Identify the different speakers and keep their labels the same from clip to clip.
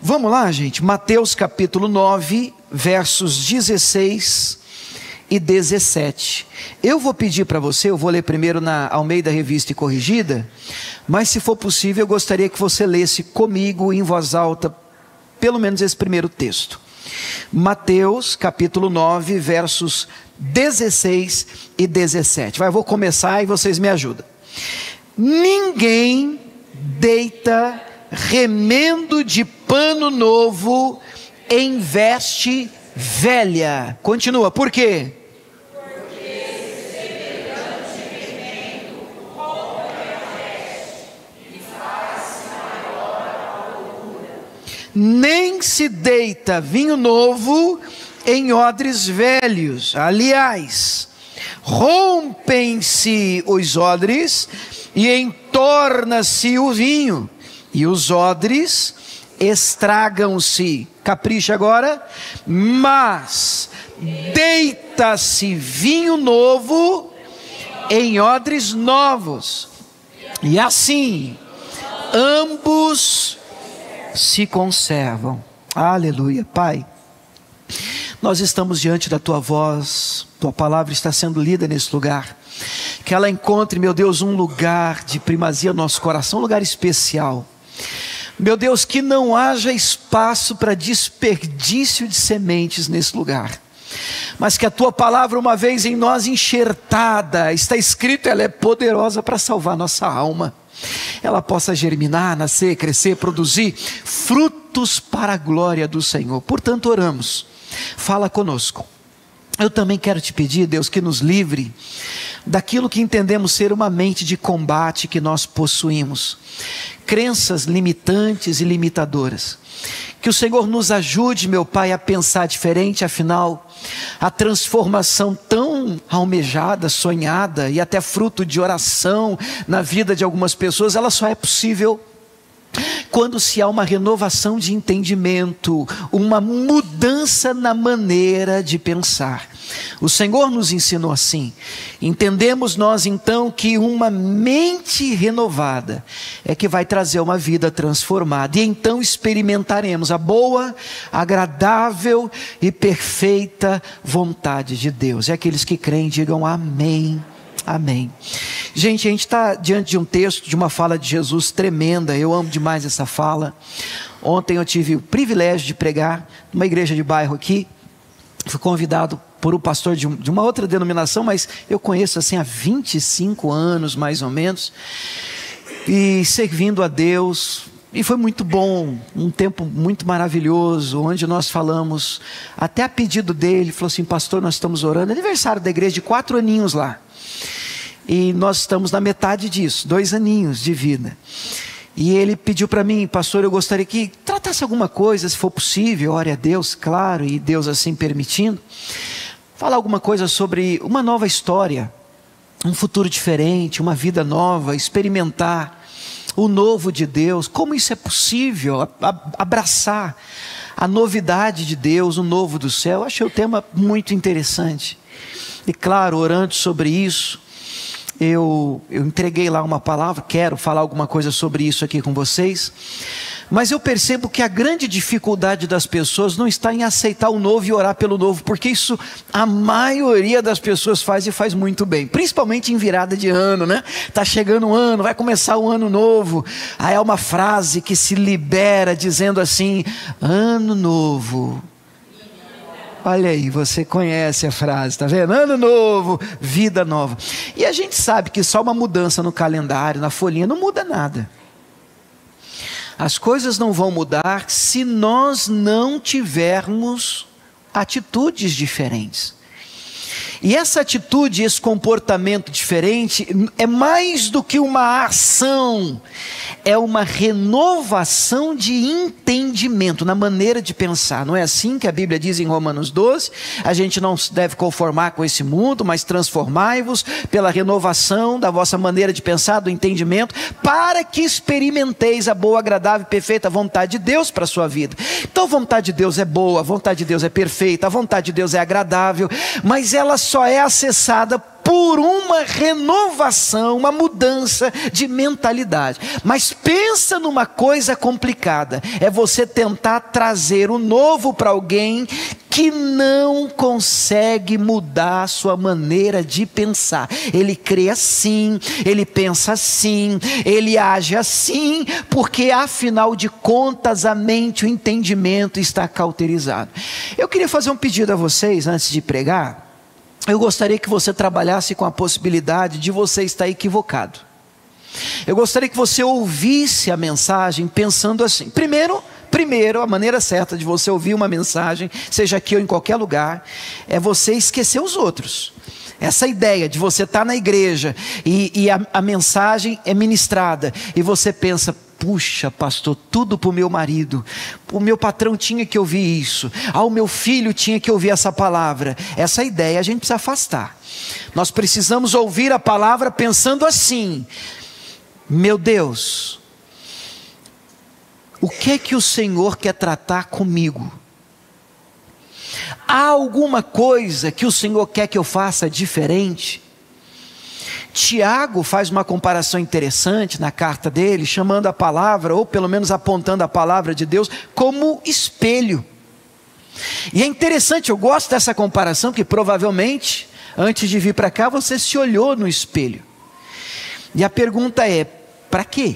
Speaker 1: Vamos lá, gente, Mateus capítulo 9, versos 16 e 17. Eu vou pedir para você, eu vou ler primeiro na Almeida Revista e Corrigida, mas se for possível eu gostaria que você lesse comigo em voz alta, pelo menos esse primeiro texto. Mateus capítulo 9, versos 16 e 17. Eu vou começar e vocês me ajudam. Ninguém deita remendo de pano novo em veste velha. Continua, por quê? Nem se deita vinho novo em odres velhos. Aliás, rompem-se os odres e entorna-se o vinho, e os odres estragam-se. Capricha agora. Mas deita-se vinho novo em odres novos, e assim ambos se conservam. Aleluia. Pai, nós estamos diante da Tua voz, Tua palavra está sendo lida nesse lugar, que ela encontre, meu Deus, um lugar de primazia no nosso coração, um lugar especial. Meu Deus, que não haja espaço para desperdício de sementes nesse lugar, mas que a Tua palavra, uma vez em nós enxertada, está escrito, ela é poderosa para salvar nossa alma, ela possa germinar, nascer, crescer, produzir frutos para a glória do Senhor. Portanto, oramos, fala conosco. Eu também quero te pedir, Deus, que nos livre daquilo que entendemos ser uma mente de combate que nós possuímos, crenças limitantes e limitadoras. Que o Senhor nos ajude, meu Pai, a pensar diferente. Afinal, a transformação tão almejada, sonhada e até fruto de oração na vida de algumas pessoas, ela só é possível quando se há uma renovação de entendimento, uma mudança na maneira de pensar. O Senhor nos ensinou assim. Entendemos nós então que uma mente renovada é que vai trazer uma vida transformada, e então experimentaremos a boa, agradável e perfeita vontade de Deus. E aqueles que creem digam amém. Amém. Gente, a gente está diante de um texto, de uma fala de Jesus tremenda. Eu amo demais essa fala. Ontem eu tive o privilégio de pregar numa igreja de bairro aqui. Fui convidado por um pastor de uma outra denominação, mas eu conheço assim há 25 anos mais ou menos, e servindo a Deus. E foi muito bom, um tempo muito maravilhoso, onde nós falamos, até a pedido dele, falou assim: pastor, nós estamos orando, aniversário da igreja de 4 aninhos lá, e nós estamos na metade disso, 2 aninhos de vida. E ele pediu para mim: pastor, eu gostaria que tratasse alguma coisa, se for possível, ore a Deus, claro, e Deus assim permitindo, falar alguma coisa sobre uma nova história, um futuro diferente, uma vida nova, experimentar o novo de Deus, como isso é possível, abraçar a novidade de Deus, o novo do céu. Eu achei o tema muito interessante, e claro, orando sobre isso, eu entreguei lá uma palavra, quero falar alguma coisa sobre isso aqui com vocês, mas eu percebo que a grande dificuldade das pessoas não está em aceitar o novo e orar pelo novo, porque isso a maioria das pessoas faz, e faz muito bem, principalmente em virada de ano, né? Está chegando um ano, vai começar um ano novo, aí é uma frase que se libera dizendo assim: ano novo. Olha aí, você conhece a frase, tá vendo? Ano novo, vida nova. E a gente sabe que só uma mudança no calendário, na folhinha, não muda nada. As coisas não vão mudar se nós não tivermos atitudes diferentes. E essa atitude, esse comportamento diferente, é mais do que uma ação, é uma renovação de entendimento na maneira de pensar. Não é assim que a Bíblia diz em Romanos 12? A gente não se deve conformar com esse mundo, mas transformai-vos pela renovação da vossa maneira de pensar, do entendimento, para que experimenteis a boa, agradável e perfeita vontade de Deus para a sua vida. Então a vontade de Deus é boa, a vontade de Deus é perfeita, a vontade de Deus é agradável, mas ela só só é acessada por uma renovação, uma mudança de mentalidade. Mas pensa numa coisa complicada, é você tentar trazer o novo para alguém que não consegue mudar a sua maneira de pensar. Ele crê assim, ele pensa assim, ele age assim, porque afinal de contas a mente, o entendimento está cauterizado. Eu queria fazer um pedido a vocês antes de pregar. Eu gostaria que você trabalhasse com a possibilidade de você estar equivocado. Eu gostaria que você ouvisse a mensagem pensando assim. Primeiro, a maneira certa de você ouvir uma mensagem, seja aqui ou em qualquer lugar, é você esquecer os outros. Essa ideia de você estar na igreja e a mensagem é ministrada e você pensa: puxa, pastor, tudo para o meu marido, o meu patrão tinha que ouvir isso, o meu filho tinha que ouvir essa palavra. Essa ideia a gente precisa afastar. Nós precisamos ouvir a palavra pensando assim: meu Deus, o que é que o Senhor quer tratar comigo? Há alguma coisa que o Senhor quer que eu faça diferente? Tiago faz uma comparação interessante na carta dele, chamando a palavra, ou pelo menos apontando a palavra de Deus, como espelho. E é interessante, eu gosto dessa comparação, porque provavelmente, antes de vir para cá, você se olhou no espelho. E a pergunta é: para quê?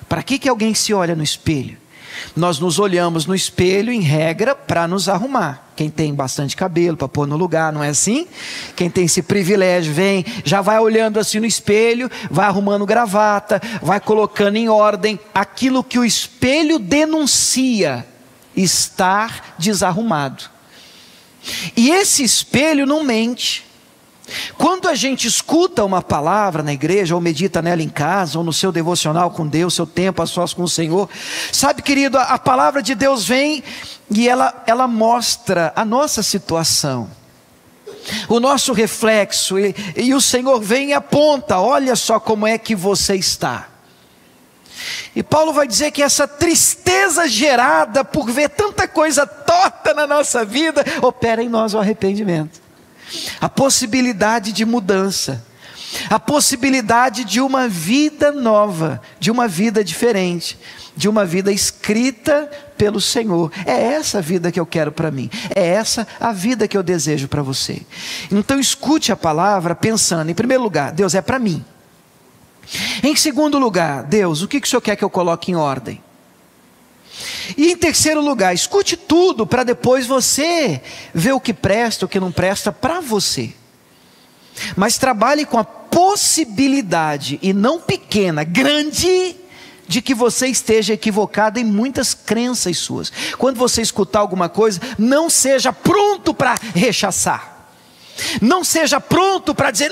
Speaker 1: Para que alguém se olha no espelho? Nós nos olhamos no espelho, em regra, para nos arrumar. Quem tem bastante cabelo para pôr no lugar, não é assim? Quem tem esse privilégio vem, já vai olhando assim no espelho, vai arrumando gravata, vai colocando em ordem aquilo que o espelho denuncia estar desarrumado. E esse espelho não mente. Quando a gente escuta uma palavra na igreja, ou medita nela em casa, ou no seu devocional com Deus, seu tempo a sós com o Senhor, sabe, querido, a palavra de Deus vem e ela mostra a nossa situação, o nosso reflexo, e o Senhor vem e aponta: olha só como é que você está. E Paulo vai dizer que essa tristeza gerada por ver tanta coisa torta na nossa vida, opera em nós o arrependimento. A possibilidade de mudança, a possibilidade de uma vida nova, de uma vida diferente, de uma vida escrita pelo Senhor. É essa a vida que eu quero para mim, é essa a vida que eu desejo para você. Então escute a palavra pensando, em primeiro lugar, Deus, é para mim. Em segundo lugar, Deus, o que o Senhor quer que eu coloque em ordem? E em terceiro lugar, escute tudo para depois você ver o que presta, o que não presta para você. Mas trabalhe com a possibilidade, e não pequena, grande, de que você esteja equivocado em muitas crenças suas. Quando você escutar alguma coisa, não seja pronto para rechaçar. Não seja pronto para dizer...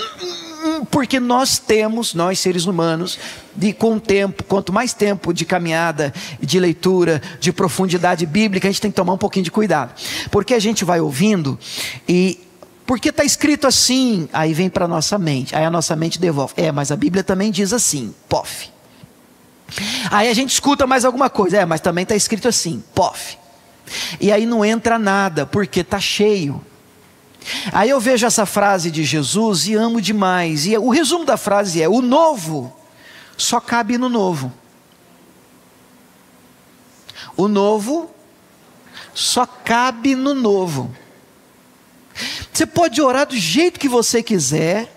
Speaker 1: Porque nós seres humanos, com o tempo, quanto mais tempo de caminhada, de leitura, de profundidade bíblica, a gente tem que tomar um pouquinho de cuidado. Porque a gente vai ouvindo e... porque está escrito assim, aí vem para a nossa mente, aí a nossa mente devolve. Mas a Bíblia também diz assim, pof. Aí a gente escuta mais alguma coisa, mas também está escrito assim, pof. E aí não entra nada, porque está cheio. Aí eu vejo essa frase de Jesus e amo demais. E o resumo da frase é: o novo só cabe no novo. O novo só cabe no novo. Você pode orar do jeito que você quiser.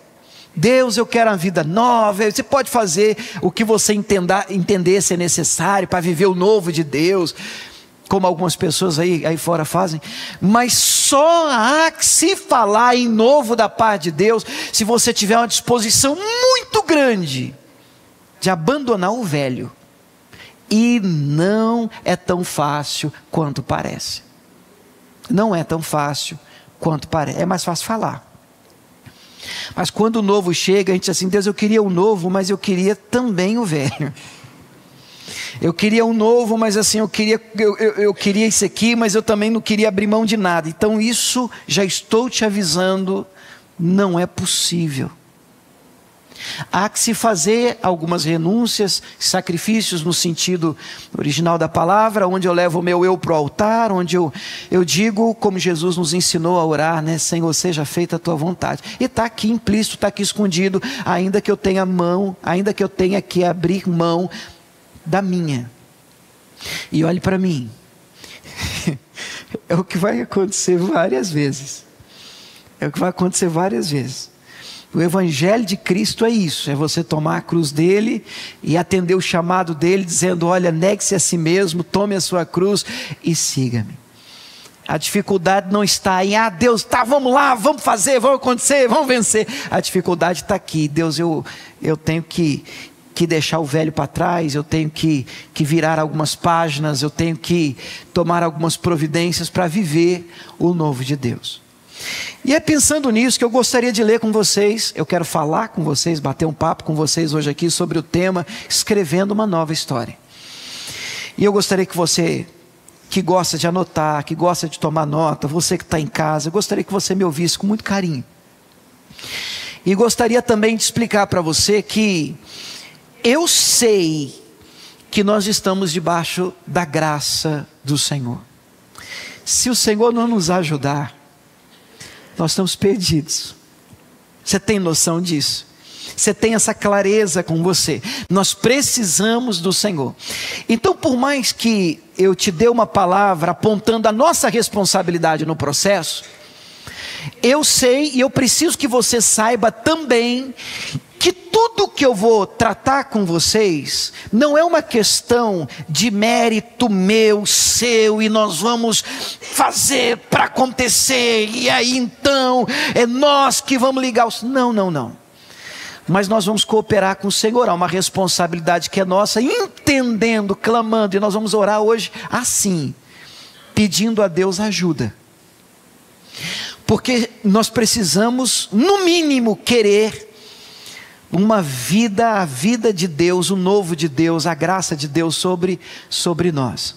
Speaker 1: Deus, eu quero uma vida nova. Você pode fazer o que você entender ser necessário para viver o novo de Deus, como algumas pessoas aí fora fazem. Mas só há que se falar em novo da parte de Deus se você tiver uma disposição muito grande de abandonar o velho. E não é tão fácil quanto parece. Não é tão fácil quanto parece. É mais fácil falar. Mas quando o novo chega, a gente diz assim: Deus, eu queria o novo, mas eu queria também o velho. Eu queria um novo, mas assim, eu queria isso aqui, mas eu também não queria abrir mão de nada. Então isso, já estou te avisando, não é possível. Há que se fazer algumas renúncias, sacrifícios no sentido original da palavra, onde eu levo o meu eu para o altar, onde eu digo, como Jesus nos ensinou a orar, né? Senhor, seja feita a tua vontade. E está aqui implícito, está aqui escondido, ainda que eu tenha que abrir mão da minha. E olhe para mim, é o que vai acontecer várias vezes. É o que vai acontecer várias vezes. O Evangelho de Cristo é isso, é você tomar a cruz dele e atender o chamado dele, dizendo: olha, negue-se a si mesmo, tome a sua cruz e siga-me. A dificuldade não está em, Deus, tá, vamos lá, vamos fazer, vamos acontecer, vamos vencer. A dificuldade está aqui. Deus, eu tenho que deixar o velho para trás, eu tenho que virar algumas páginas, eu tenho que tomar algumas providências para viver o novo de Deus. E é pensando nisso que eu gostaria de ler com vocês, eu quero falar com vocês, bater um papo com vocês hoje aqui sobre o tema Escrevendo uma Nova História. E eu gostaria que você, que gosta de anotar, que gosta de tomar nota, você que está em casa, eu gostaria que você me ouvisse com muito carinho. E gostaria também de explicar para você que eu sei que nós estamos debaixo da graça do Senhor. Se o Senhor não nos ajudar, nós estamos perdidos. Você tem noção disso? Você tem essa clareza com você? Nós precisamos do Senhor. Então, por mais que eu te dê uma palavra apontando a nossa responsabilidade no processo, eu sei e eu preciso que você saiba também que tudo que eu vou tratar com vocês não é uma questão de mérito meu, seu, e nós vamos fazer para acontecer, e aí então é nós que vamos ligar os... Não. Mas nós vamos cooperar com o Senhor, há uma responsabilidade que é nossa, entendendo, clamando, e nós vamos orar hoje assim, pedindo a Deus ajuda. Porque nós precisamos, no mínimo, querer uma vida, a vida de Deus, o novo de Deus, a graça de Deus sobre nós.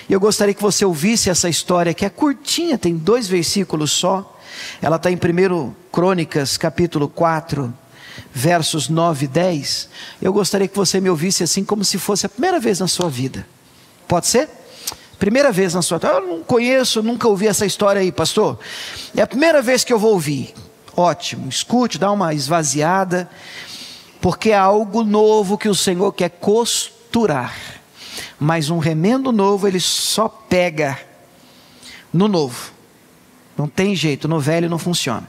Speaker 1: E eu gostaria que você ouvisse essa história que é curtinha, tem 2 versículos só. Ela está em 1 Crônicas, capítulo 4, versos 9 e 10. Eu gostaria que você me ouvisse assim como se fosse a primeira vez na sua vida. Pode ser? Primeira vez na sua vida. Eu não conheço, nunca ouvi essa história aí, pastor. É a primeira vez que eu vou ouvir. Ótimo, escute, dá uma esvaziada, porque é algo novo que o Senhor quer costurar. Mas um remendo novo ele só pega no novo. Não tem jeito, no velho não funciona.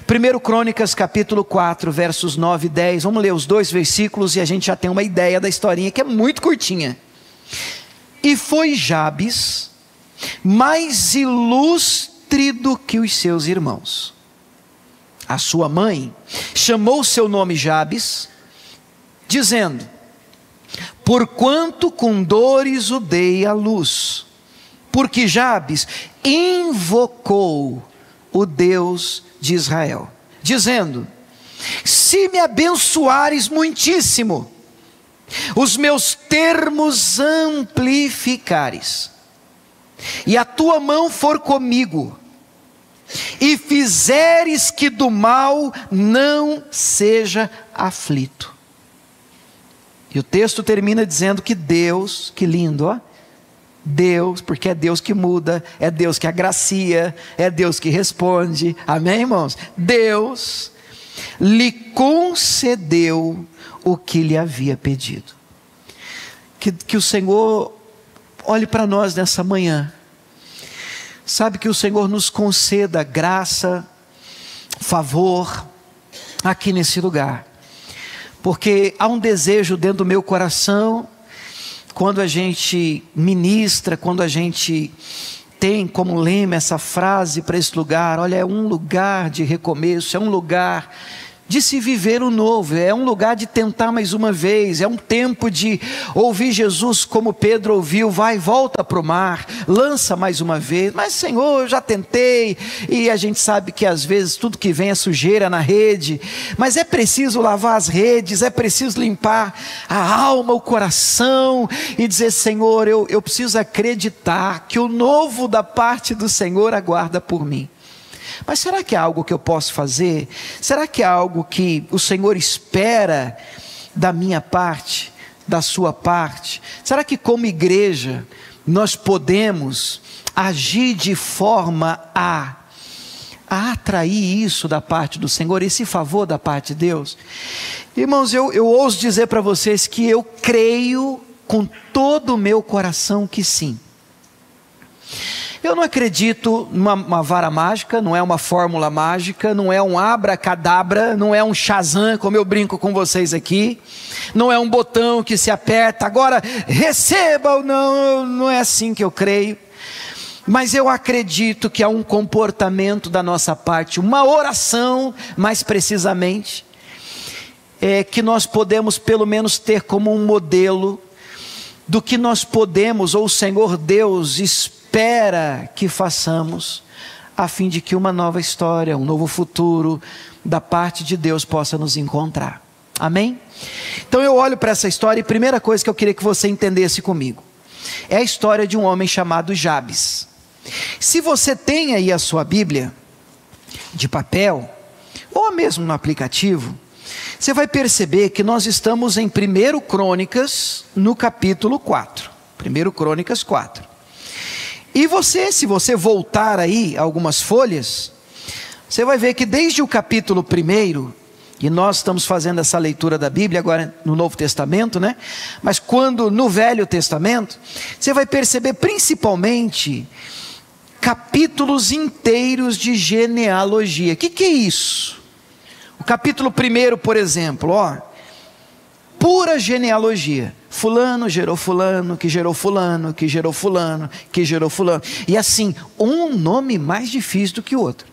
Speaker 1: 1 Crônicas capítulo 4, versos 9 e 10. Vamos ler os 2 versículos e a gente já tem uma ideia da historinha que é muito curtinha. E foi Jabes mais ilustre do que os seus irmãos. A sua mãe chamou seu nome Jabes, dizendo: porquanto com dores o dei à luz. Porque Jabes invocou o Deus de Israel, dizendo: se me abençoares muitíssimo, os meus termos amplificares, e a tua mão for comigo, e fizeres que do mal não seja aflito. E o texto termina dizendo que Deus, que lindo, ó, Deus, porque é Deus que muda, é Deus que agracia, é Deus que responde, amém, irmãos? Deus lhe concedeu o que lhe havia pedido. Que o Senhor olhe para nós nessa manhã. Sabe, que o Senhor nos conceda graça, favor, aqui nesse lugar. Porque há um desejo dentro do meu coração, quando a gente ministra, quando a gente tem como lema essa frase para esse lugar: olha, é um lugar de recomeço, é um lugar de se viver o novo, é um lugar de tentar mais uma vez, é um tempo de ouvir Jesus como Pedro ouviu: vai, volta para o mar, lança mais uma vez. Mas Senhor, eu já tentei, e a gente sabe que às vezes tudo que vem é sujeira na rede, mas é preciso lavar as redes, é preciso limpar a alma, o coração, e dizer: Senhor, eu preciso acreditar que o novo da parte do Senhor aguarda por mim. Mas será que é algo que eu posso fazer? Será que é algo que o Senhor espera da minha parte, da sua parte? Será que como igreja nós podemos agir de forma a atrair isso da parte do Senhor, esse favor da parte de Deus? Irmãos, eu ouso dizer para vocês que eu creio com todo o meu coração que sim. Eu não acredito numa vara mágica, não é uma fórmula mágica, não é um abracadabra, não é um Shazam, como eu brinco com vocês aqui, não é um botão que se aperta, agora receba ou não, não é assim que eu creio. Mas eu acredito que há um comportamento da nossa parte, uma oração, mais precisamente, que nós podemos pelo menos ter como um modelo do que nós podemos, ou o Senhor Deus espera que façamos, a fim de que uma nova história, um novo futuro da parte de Deus possa nos encontrar. Amém? Então eu olho para essa história e a primeira coisa que eu queria que você entendesse comigo é a história de um homem chamado Jabes. Se você tem aí a sua Bíblia de papel, ou mesmo no aplicativo, você vai perceber que nós estamos em 1 Crônicas, no capítulo 4. 1 Crônicas 4. E você, se você voltar aí algumas folhas, você vai ver que desde o capítulo 1, e nós estamos fazendo essa leitura da Bíblia agora no Novo Testamento, né? Mas quando no Velho Testamento, você vai perceber principalmente capítulos inteiros de genealogia. O que é isso? O capítulo 1, por exemplo, pura genealogia. Fulano gerou fulano, que gerou fulano, que gerou fulano, que gerou fulano. E assim, um nome mais difícil do que o outro.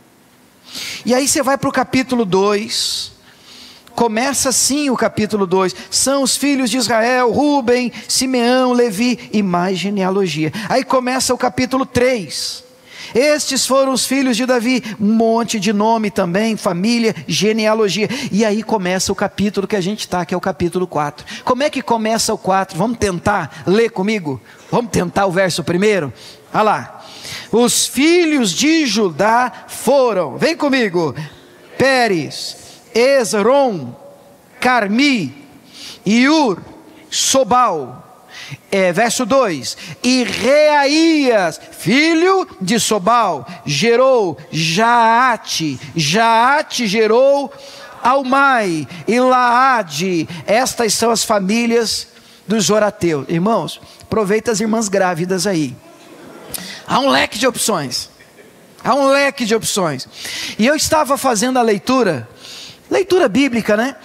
Speaker 1: E aí você vai para o capítulo 2, começa assim o capítulo 2, são os filhos de Israel, Rúben, Simeão, Levi, e mais genealogia. Aí começa o capítulo 3, estes foram os filhos de Davi, um monte de nome também, família, genealogia. E aí começa o capítulo que a gente está, que é o capítulo 4. Como é que começa o 4? Vamos tentar ler comigo? Vamos tentar o verso 1? Olha lá. Os filhos de Judá foram, vem comigo, Pérez, Esrom, Carmi, Iur, Sobal. Verso 2, e Reaías, filho de Sobal, gerou Jaate, Jaate gerou Almai e Laade. Estas são as famílias dos Zorateus. Irmãos, aproveita as irmãs grávidas aí, há um leque de opções, e eu estava fazendo a leitura bíblica, né?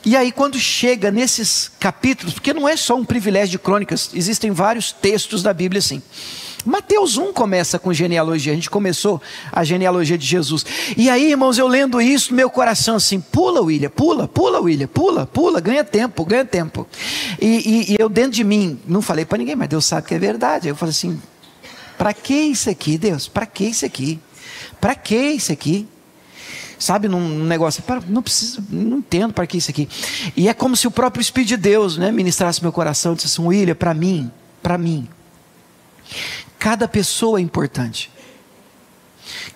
Speaker 1: E aí quando chega nesses capítulos, porque não é só um privilégio de Crônicas, existem vários textos da Bíblia assim. Mateus 1 começa com genealogia, a gente começou a genealogia de Jesus. E aí, irmãos, eu lendo isso, meu coração assim, pula William, pula, ganha tempo. E eu dentro de mim, não falei para ninguém, mas Deus sabe que é verdade. Eu falei assim, para que isso aqui, Deus? Para que isso aqui? Sabe, num negócio, não preciso, não entendo para que isso aqui. E é como se o próprio Espírito de Deus, né, ministrasse meu coração, disse assim, William, para mim, cada pessoa é importante,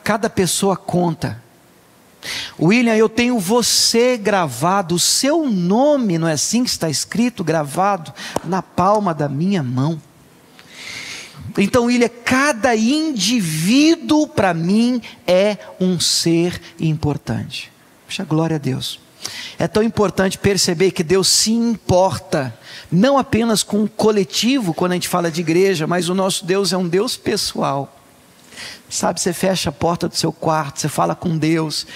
Speaker 1: cada pessoa conta. William, eu tenho você gravado, o seu nome, não é assim que está escrito, gravado na palma da minha mão. Então, William, cada indivíduo para mim é um ser importante. Puxa, glória a Deus. É tão importante perceber que Deus se importa, não apenas com o coletivo, quando a gente fala de igreja, mas o nosso Deus é um Deus pessoal. Sabe, você fecha a porta do seu quarto, você fala com Deus,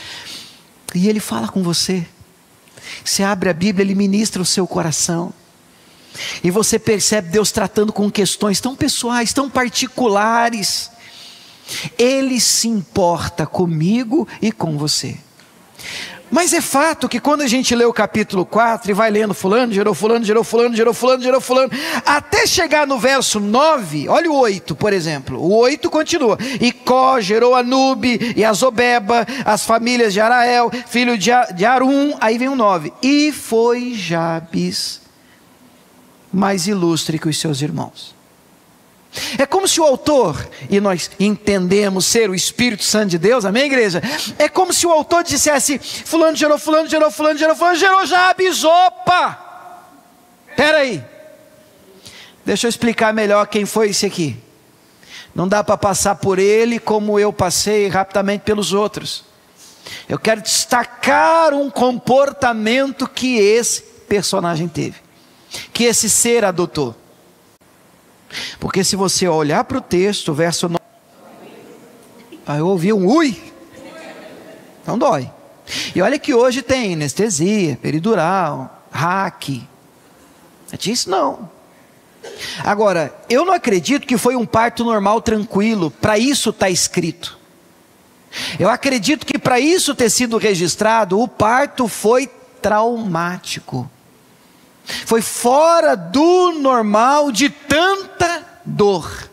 Speaker 1: e Ele fala com você. Você abre a Bíblia, Ele ministra o seu coração. E você percebe Deus tratando com questões tão pessoais, tão particulares. Ele se importa comigo e com você. Mas é fato que quando a gente lê o capítulo 4 e vai lendo fulano, gerou fulano, até chegar no verso 9, olha o 8 por exemplo, o 8 continua, e Có gerou Anube e Azobeba, as famílias de Arael, filho de Arum, aí vem o 9, e foi Jabes mais ilustre que os seus irmãos. É como se o autor, e nós entendemos ser o Espírito Santo de Deus, amém, igreja? É como se o autor dissesse: fulano gerou, fulano gerou, fulano gerou, fulano gerou Jabes. Opa! Espera aí, deixa eu explicar melhor quem foi esse aqui. Não dá para passar por ele como eu passei rapidamente pelos outros. Eu quero destacar um comportamento que esse personagem teve, que esse ser adotou. Porque se você olhar para o texto, verso 9, eu ouvi um ui, não dói. E olha que hoje tem anestesia, peridural, hack, não tinha isso não. Agora, eu não acredito que foi um parto normal, tranquilo, para isso está escrito. Eu acredito que para isso ter sido registrado, o parto foi traumático. Foi fora do normal, de tanta dor.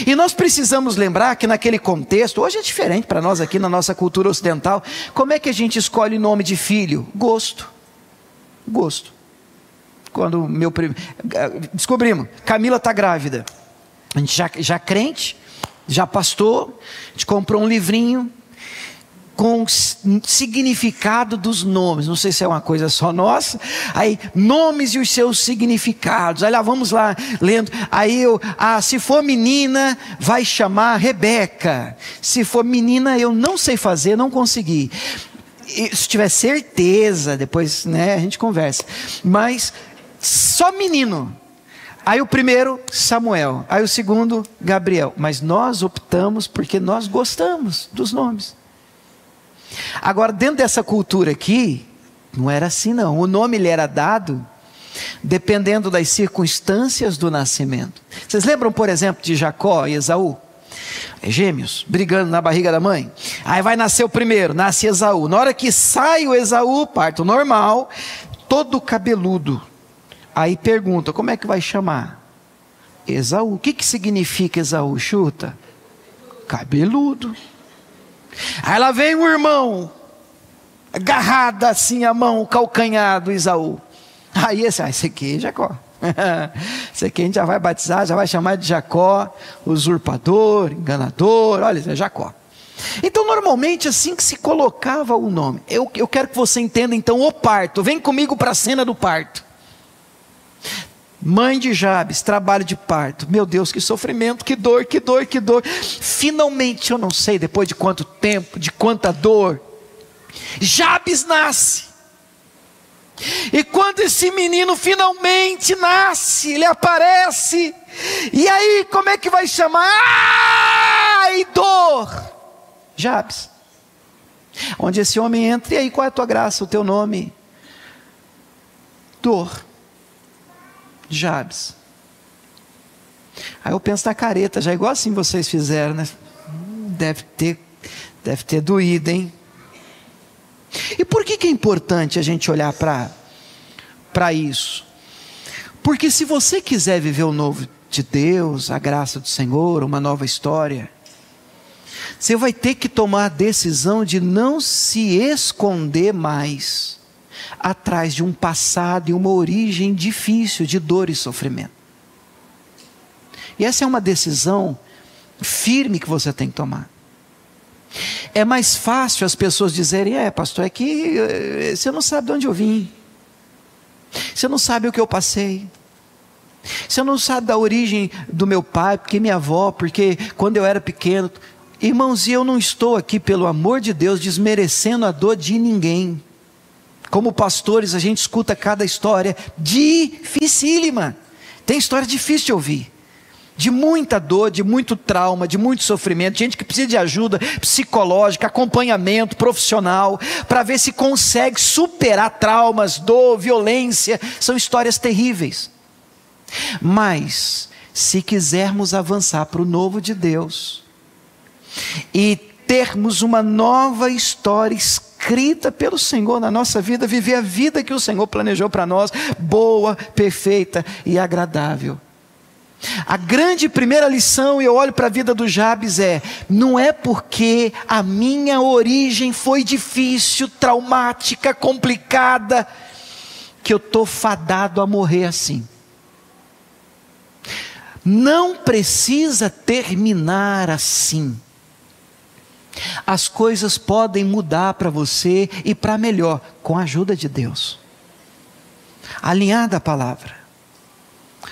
Speaker 1: E nós precisamos lembrar que naquele contexto, hoje é diferente para nós aqui na nossa cultura ocidental. Como é que a gente escolhe nome de filho? Gosto. Quando descobrimos, Camila está grávida. A gente já crente, já pastor, a gente comprou um livrinho com significado dos nomes. Não sei se é uma coisa só nossa. Aí, nomes e os seus significados. Aí lá, vamos lá, lendo. Aí se for menina, vai chamar Rebeca. Se for menina, eu não sei fazer, não consegui. E, se tiver certeza, depois, né, a gente conversa. Mas só menino. Aí o primeiro, Samuel. Aí o segundo, Gabriel. Mas nós optamos porque nós gostamos dos nomes. Agora, dentro dessa cultura aqui, não era assim não. O nome lhe era dado dependendo das circunstâncias do nascimento. Vocês lembram, por exemplo, de Jacó e Esaú? Gêmeos, brigando na barriga da mãe. Aí vai nascer o primeiro, nasce Esaú. Na hora que sai o Esaú, parto normal, todo cabeludo. Aí pergunta, como é que vai chamar? Esaú. O que significa Esaú? Chuta. Cabeludo. Aí lá vem o irmão, agarrada assim a mão, o calcanhar do Esaú. Aí esse aqui é Jacó. Esse aqui a gente já vai batizar, já vai chamar de Jacó, usurpador, enganador, olha, é Jacó. Então normalmente assim que se colocava o nome. Eu quero que você entenda então o parto. Vem comigo para a cena do parto. Mãe de Jabes, trabalho de parto. Meu Deus, que sofrimento, que dor, que dor, que dor. Finalmente, eu não sei depois de quanto tempo, de quanta dor, Jabes nasce. E quando esse menino finalmente nasce, ele aparece. E aí, como é que vai chamar? Ai, dor! Jabes. Onde esse homem entra, e aí, qual é a tua graça, o teu nome? Dor. Jabes. Aí eu penso na careta, já igual assim vocês fizeram, né? Deve ter doído, hein? E por que é importante a gente olhar para isso? Porque se você quiser viver o novo de Deus, a graça do Senhor, uma nova história, você vai ter que tomar a decisão de não se esconder mais atrás de um passado e uma origem difícil de dor e sofrimento. E essa é uma decisão firme que você tem que tomar. É mais fácil as pessoas dizerem: pastor, é que você não sabe de onde eu vim, você não sabe o que eu passei, você não sabe da origem do meu pai, porque minha avó, porque quando eu era pequeno. Irmãos, e eu não estou aqui, pelo amor de Deus, desmerecendo a dor de ninguém. Como pastores, a gente escuta cada história dificílima. Tem história difícil de ouvir, de muita dor, de muito trauma, de muito sofrimento, gente que precisa de ajuda psicológica, acompanhamento profissional, para ver se consegue superar traumas, dor, violência. São histórias terríveis. Mas, se quisermos avançar para o novo de Deus, e termos uma nova história escrita pelo Senhor na nossa vida, viver a vida que o Senhor planejou para nós, boa, perfeita e agradável. A grande primeira lição, e eu olho para a vida do Jabes, não é porque a minha origem foi difícil, traumática, complicada, que eu estou fadado a morrer assim. Não precisa terminar assim. As coisas podem mudar para você e para melhor, com a ajuda de Deus. Alinhada a palavra.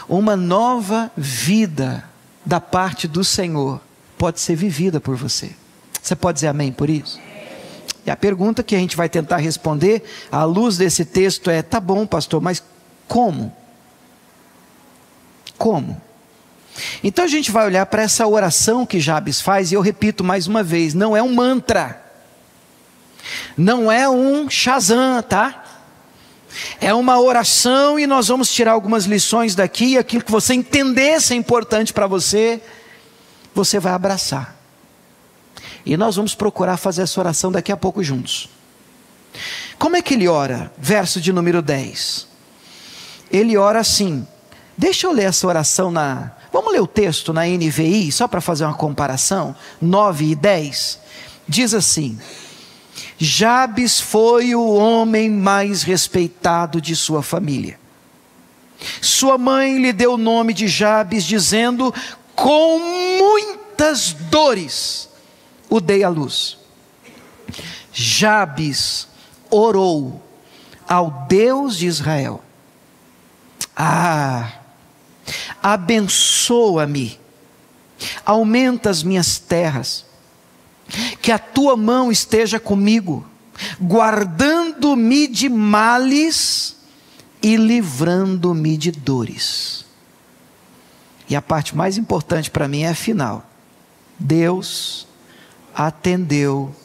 Speaker 1: Uma nova vida da parte do Senhor pode ser vivida por você. Você pode dizer amém por isso? E a pergunta que a gente vai tentar responder à luz desse texto é: tá bom, pastor, mas como? Como? Então a gente vai olhar para essa oração que Jabes faz, e eu repito mais uma vez, não é um mantra, não é um Shazam, tá? É uma oração, e nós vamos tirar algumas lições daqui, e aquilo que você entender ser importante para você, você vai abraçar. E nós vamos procurar fazer essa oração daqui a pouco juntos. Como é que ele ora? Verso de número 10. Ele ora assim. Deixa eu ler essa oração vamos ler o texto na NVI, só para fazer uma comparação, 9 e 10. Diz assim: Jabes foi o homem mais respeitado de sua família. Sua mãe lhe deu o nome de Jabes, dizendo: com muitas dores o dei à luz. Jabes orou ao Deus de Israel: abençoa-me, aumenta as minhas terras, que a tua mão esteja comigo, guardando-me de males e livrando-me de dores. E a parte mais importante para mim é a final. Deus atendeu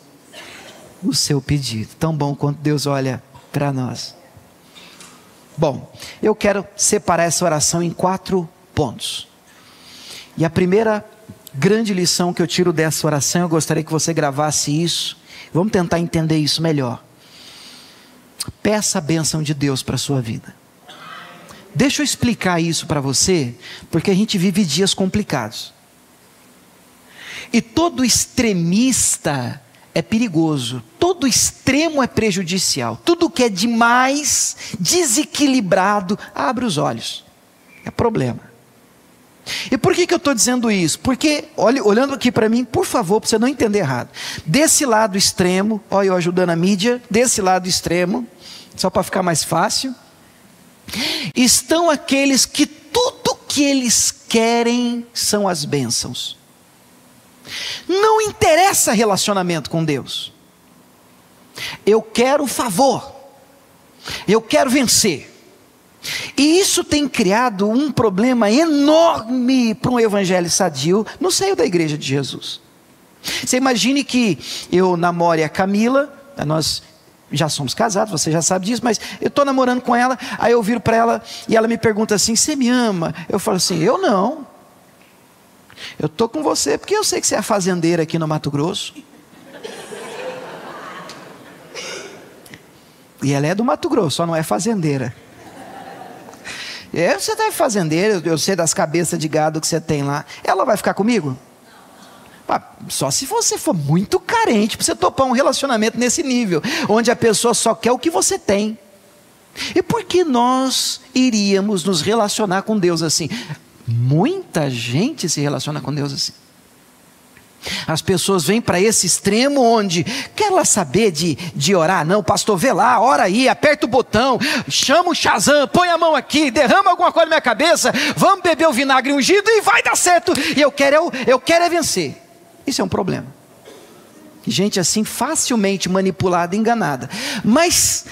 Speaker 1: o seu pedido. Tão bom quanto Deus olha para nós. Bom, eu quero separar essa oração em 4 pontos. E a primeira grande lição que eu tiro dessa oração, eu gostaria que você gravasse isso. Vamos tentar entender isso melhor. Peça a bênção de Deus para a sua vida. Deixa eu explicar isso para você, porque a gente vive dias complicados. E todo extremista é perigoso, todo extremo é prejudicial, tudo que é demais, desequilibrado, abre os olhos, é problema. E por que eu estou dizendo isso? Porque, olhando aqui para mim, por favor, para você não entender errado, desse lado extremo, olha eu ajudando a mídia, desse lado extremo, só para ficar mais fácil, estão aqueles que tudo que eles querem são as bênçãos. Não interessa relacionamento com Deus. Eu quero favor. Eu quero vencer. E isso tem criado um problema enorme para um evangelho sadio no seio da igreja de Jesus. Você imagine que eu namore a Camila, nós já somos casados, você já sabe disso, mas eu estou namorando com ela, aí eu viro para ela e ela me pergunta assim: você me ama? Eu falo assim: eu não. Eu estou com você porque eu sei que você é fazendeira aqui no Mato Grosso. E ela é do Mato Grosso, só não é fazendeira. Você é fazendeira, eu sei das cabeças de gado que você tem lá. Ela vai ficar comigo? Só se você for muito carente para você topar um relacionamento nesse nível, onde a pessoa só quer o que você tem. E por que nós iríamos nos relacionar com Deus assim? Muita gente se relaciona com Deus assim. As pessoas vêm para esse extremo onde quer ela saber de orar? Não, pastor, vê lá, ora aí, aperta o botão, chama o Shazam, põe a mão aqui, derrama alguma coisa na minha cabeça, vamos beber o vinagre ungido e vai dar certo. E eu quero é vencer. Isso é um problema. Gente assim facilmente manipulada, enganada. Mas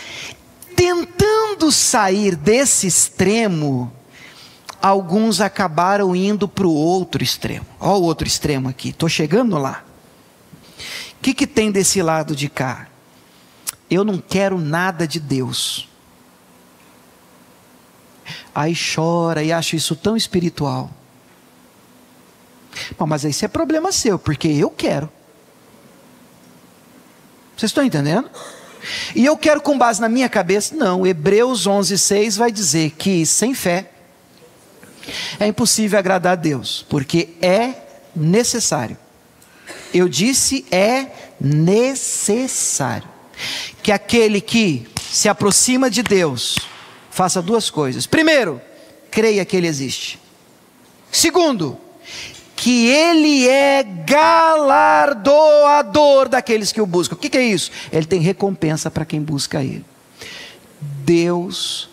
Speaker 1: tentando sair desse extremo, alguns acabaram indo para o outro extremo. Olha o outro extremo aqui, estou chegando lá. O que tem desse lado de cá? Eu não quero nada de Deus. Aí chora e acha isso tão espiritual. Bom, mas isso é problema seu, porque eu quero. Vocês estão entendendo? E eu quero com base na minha cabeça? Não, Hebreus 11:6 vai dizer que sem fé é impossível agradar a Deus, porque é necessário. Eu disse é necessário que aquele que se aproxima de Deus faça 2 coisas. Primeiro, creia que Ele existe. Segundo, que Ele é galardoador daqueles que o buscam. O que é isso? Ele tem recompensa para quem busca Ele. Deus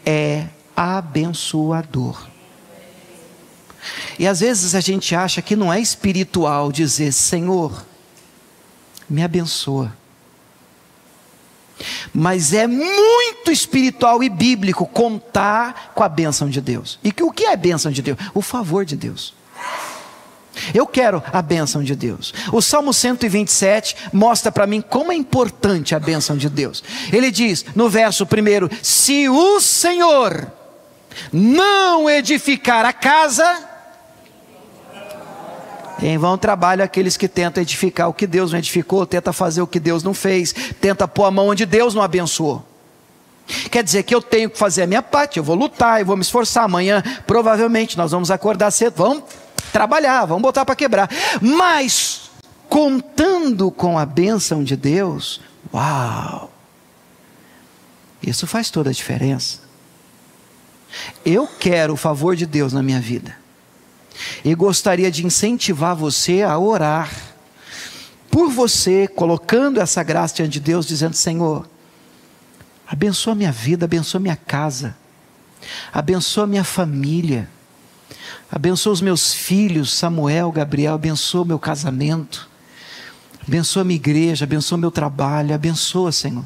Speaker 1: é abençoador. E às vezes a gente acha que não é espiritual dizer: Senhor, me abençoa. Mas é muito espiritual e bíblico contar com a bênção de Deus. E o que é a bênção de Deus? O favor de Deus. Eu quero a bênção de Deus. O Salmo 127 mostra para mim como é importante a bênção de Deus. Ele diz no verso 1: se o Senhor não edificar a casa, em vão trabalham aqueles que tentam edificar o que Deus não edificou, tenta fazer o que Deus não fez, tenta pôr a mão onde Deus não abençoou. Quer dizer que eu tenho que fazer a minha parte, eu vou lutar, eu vou me esforçar. Amanhã provavelmente nós vamos acordar cedo, vamos trabalhar, vamos botar para quebrar. Mas contando com a bênção de Deus, uau, isso faz toda a diferença. Eu quero o favor de Deus na minha vida. E gostaria de incentivar você a orar por você, colocando essa graça diante de Deus, dizendo: Senhor, abençoa minha vida, abençoa minha casa, abençoa minha família, abençoa os meus filhos, Samuel, Gabriel, abençoa meu casamento, abençoa minha igreja, abençoa meu trabalho, abençoa, Senhor,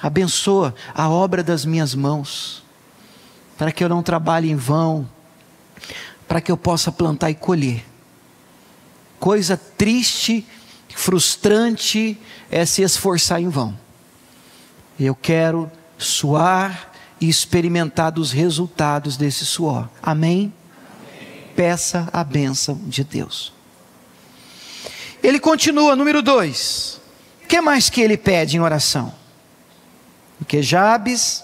Speaker 1: abençoa a obra das minhas mãos, para que eu não trabalhe em vão, para que eu possa plantar e colher. Coisa triste, frustrante é se esforçar em vão. Eu quero suar e experimentar dos resultados desse suor. Amém? Peça a bênção de Deus. Ele continua, número 2. O que mais que ele pede em oração? Porque Jabes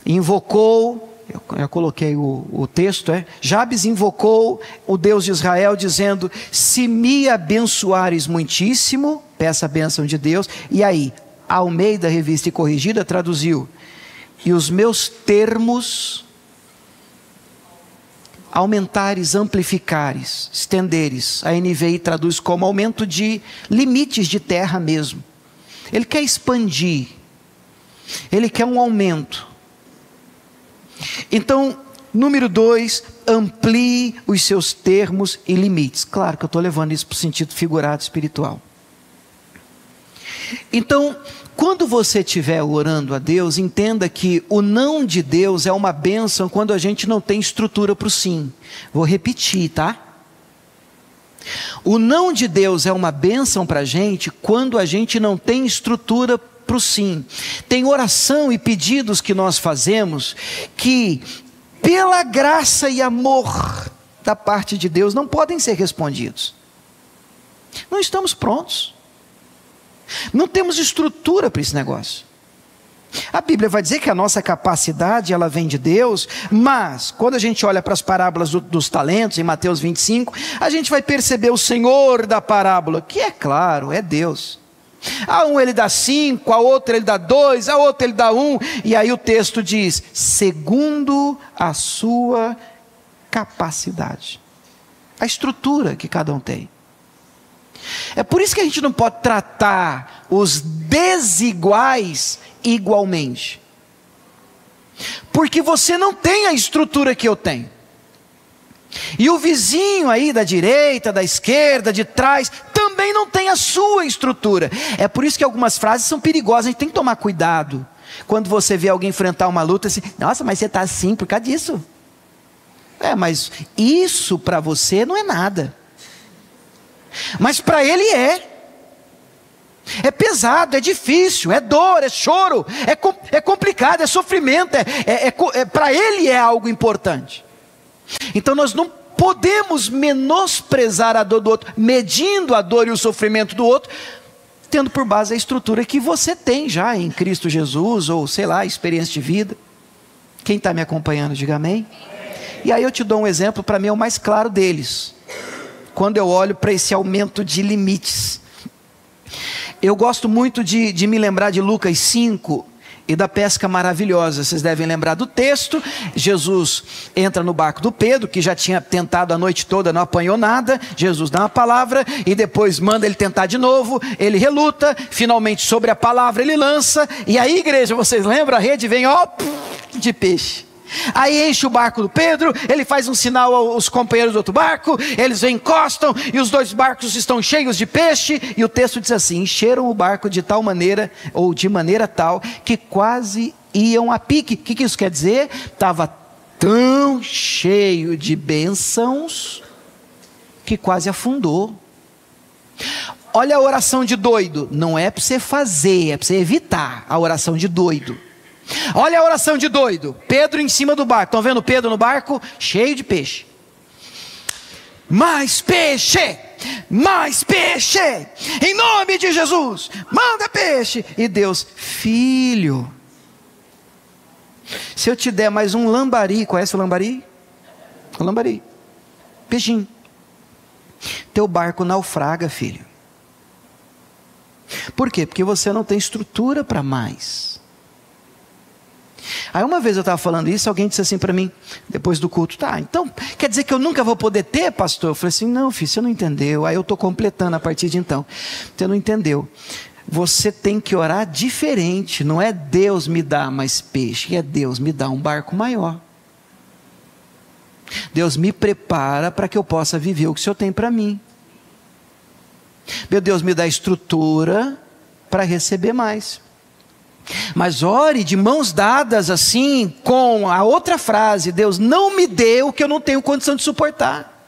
Speaker 1: invocou, eu coloquei o texto, Jabes invocou o Deus de Israel, dizendo: se me abençoares muitíssimo, peça a bênção de Deus. E aí, Almeida, Revista e Corrigida, traduziu: e os meus termos aumentares, amplificares, estenderes. A NVI traduz como aumento de limites de terra mesmo. Ele quer expandir, ele quer um aumento. Então, número 2, amplie os seus termos e limites. Claro que eu estou levando isso para o sentido figurado espiritual. Então, quando você estiver orando a Deus, entenda que o não de Deus é uma bênção quando a gente não tem estrutura para o sim. Vou repetir, tá? O não de Deus é uma bênção para a gente quando a gente não tem estrutura para o sim. Tem oração e pedidos que nós fazemos que, pela graça e amor da parte de Deus, não podem ser respondidos. Não estamos prontos. Não temos estrutura para esse negócio. A Bíblia vai dizer que a nossa capacidade, ela vem de Deus, mas quando a gente olha para as parábolas dos talentos, em Mateus 25, a gente vai perceber o Senhor da parábola, que é claro, é Deus. A um ele dá 5, a outro ele dá 2, a outro ele dá 1, e aí o texto diz: segundo a sua capacidade. A estrutura que cada um tem. É por isso que a gente não pode tratar os desiguais igualmente. Porque você não tem a estrutura que eu tenho. E o vizinho aí da direita, da esquerda, de trás, também não tem a sua estrutura. É por isso que algumas frases são perigosas, a gente tem que tomar cuidado. Quando você vê alguém enfrentar uma luta assim: nossa, mas você está assim por causa disso. Mas isso para você não é nada. Mas para ele é pesado, é difícil, é dor, é choro, é complicado, é sofrimento, para ele é algo importante. Então nós não podemos menosprezar a dor do outro, medindo a dor e o sofrimento do outro, tendo por base a estrutura que você tem já em Cristo Jesus, ou sei lá, experiência de vida. Quem está me acompanhando, diga amém. E aí eu te dou um exemplo, para mim é o mais claro deles. Quando eu olho para esse aumento de limites, eu gosto muito de me lembrar de Lucas 5, e da pesca maravilhosa. Vocês devem lembrar do texto. Jesus entra no barco do Pedro, que já tinha tentado a noite toda, não apanhou nada. Jesus dá uma palavra e depois manda ele tentar de novo. Ele reluta, finalmente sobre a palavra ele lança, e aí, igreja, vocês lembram? A rede vem, ó, de peixe. Aí enche o barco do Pedro, ele faz um sinal aos companheiros do outro barco, eles encostam e os dois barcos estão cheios de peixe, e o texto diz assim: encheram o barco de tal maneira, ou de maneira tal, que quase iam a pique. O que isso quer dizer? Estava tão cheio de bênçãos que quase afundou. Olha a oração de doido. Não é para você fazer, é para você evitar a oração de doido. Olha a oração de doido. Pedro em cima do barco. Estão vendo Pedro no barco? Cheio de peixe. Mais peixe! Mais peixe! Em nome de Jesus, manda peixe! E Deus: filho, se eu te der mais um lambari, conhece o lambari? O lambari, peixinho, teu barco naufraga, filho. Por quê? Porque você não tem estrutura para mais. Aí uma vez eu estava falando isso, alguém disse assim para mim, depois do culto: tá, então quer dizer que eu nunca vou poder ter, pastor? Eu falei assim: não, filho, você não entendeu. Aí eu estou completando a partir de então. Você não entendeu. Você tem que orar diferente. Não é Deus me dá mais peixe, é Deus me dá um barco maior. Deus me prepara para que eu possa viver o que o Senhor tem para mim. Meu Deus me dá estrutura para receber mais. Mas ore de mãos dadas assim com a outra frase: Deus, não me dê o que eu não tenho condição de suportar.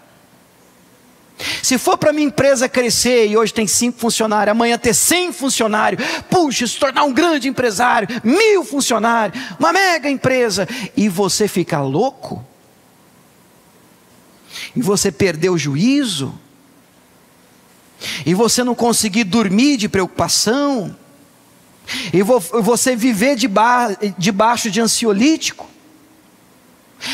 Speaker 1: Se for para minha empresa crescer e hoje tem 5 funcionários, amanhã ter 100 funcionários, puxa, se tornar um grande empresário, 1000 funcionários, uma mega empresa, e você ficar louco, e você perder o juízo, e você não conseguir dormir de preocupação, e você viver debaixo de ansiolítico.